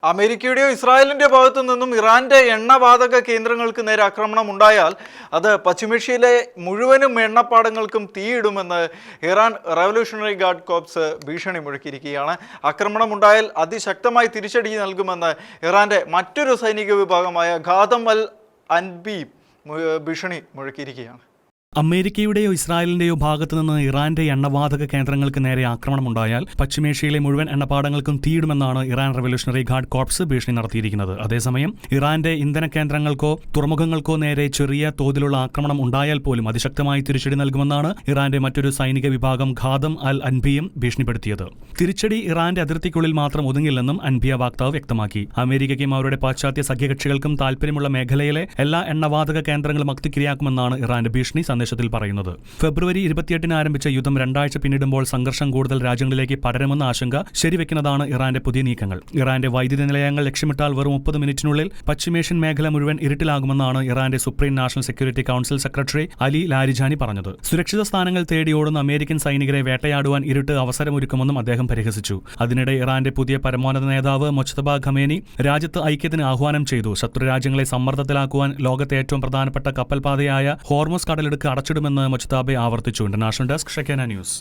അമേരിക്കയുടെയോ ഇസ്രായേലിൻ്റെയോ ഭാഗത്തു നിന്നും ഇറാന്റെ എണ്ണവാതക കേന്ദ്രങ്ങൾക്ക് നേരെ ആക്രമണം ഉണ്ടായാൽ അത് പശ്ചിമേഷ്യയിലെ മുഴുവനും എണ്ണപ്പാടങ്ങൾക്കും തീയിടുമെന്ന് ഇറാൻ റവല്യൂഷണറി ഗാർഡ് കോർപ്സ് ഭീഷണി മുഴക്കിയിരിക്കുകയാണ്. ആക്രമണം ഉണ്ടായാൽ അതിശക്തമായി തിരിച്ചടി നൽകുമെന്ന് ഇറാന്റെ മറ്റൊരു സൈനിക വിഭാഗമായ ഖാദം അൽ അൻബി ഭീഷണി മുഴക്കിയിരിക്കുകയാണ്. അമേരിക്കയുടെയോ ഇസ്രായേലിന്റെയോ ഭാഗത്തുനിന്ന് ഇറാന്റെ എണ്ണവാതക കേന്ദ്രങ്ങൾക്ക് നേരെ ആക്രമണമുണ്ടായാൽ പശ്ചിമേഷ്യയിലെ മുഴുവൻ എണ്ണപ്പാടങ്ങൾക്കും തീയിടുമെന്നാണ് ഇറാൻ റവല്യൂഷണറി ഗാർഡ് കോർപ്സ് ഭീഷണി നടത്തിയിരിക്കുന്നത്. അതേസമയം ഇറാന്റെ ഇന്ധന കേന്ദ്രങ്ങൾക്കോ തുറമുഖങ്ങൾക്കോ നേരെ ചെറിയ തോതിലുള്ള ആക്രമണം ഉണ്ടായാൽ പോലും അതിശക്തമായി തിരിച്ചടി നൽകുമെന്നാണ് ഇറാന്റെ മറ്റൊരു സൈനിക വിഭാഗം ഖാദം അൽ അൻബിയും ഭീഷണിപ്പെടുത്തിയത്. തിരിച്ചടി ഇറാന്റെ അതിർത്തിക്കുള്ളിൽ മാത്രം ഒതുങ്ങില്ലെന്നും അൻബിയ വക്താവ് വ്യക്തമാക്കി. അമേരിക്കയ്ക്കും അവരുടെ പാശ്ചാത്യ സഖ്യകക്ഷികൾക്കും താൽപര്യമുള്ള മേഖലയിലെ എല്ലാ എണ്ണവാതക കേന്ദ്രങ്ങളും അഗ്നിക്കിരയാക്കുമെന്നാണ് ഇറാന്റെ ഭീഷണി സന്ദേശത്തിൽ പറയുന്നത്. ഫെബ്രുവരി 28 ആരംഭിച്ച യുദ്ധം 2 ആഴ്ച പിന്നിടുമ്പോൾ സംഘർഷം കൂടുതൽ രാജ്യങ്ങളിലേക്ക് പടരുമെന്ന ആശങ്ക ശരിവെക്കുന്നതാണ് ഇറാന്റെ പുതിയ നീക്കങ്ങൾ. ഇറാന്റെ വൈദ്യുതി നിലയങ്ങൾ ലക്ഷ്യമിട്ടാൽ വെറും 30 മിനിറ്റിനുള്ളിൽ പശ്ചിമേഷ്യൻ മേഖല മുഴുവൻ ഇരുട്ടിലാകുമെന്നാണ് ഇറാന്റെ supreme national security council secretary Ali Larijani പറഞ്ഞത്. സുരക്ഷിത സ്ഥാനങ്ങൾ തേടി ഓടുന്ന അമേരിക്കൻ സൈനികരെ വേട്ടയാടുവാൻ ഇരുട്ട് അവസരമൊരുക്കുമെന്നും അദ്ദേഹം പരിഹസിച്ചു. അതിനിടെ ഇറാന്റെ പുതിയ പരമോന്നത നേതാവ് മൊജ്തബ ഖമേനി രാജ്യത്ത് ഐക്യത്തിന് ആഹ്വാനം ചെയ്തു. ശത്രു രാജ്യങ്ങളെ സമ്മർദ്ദത്തിലാക്കുവാൻ ലോകത്തെ ഏറ്റവും പ്രധാനപ്പെട്ട കപ്പൽപാതയായ ഹോർമുസ് കടലിടുക്ക് അടച്ചിടുമെന്ന് മൊജ്തബ ആവർത്തിച്ചു. ഇന്റർനാഷണൽ ഡെസ്ക് ഷെക്കേന ന്യൂസ്.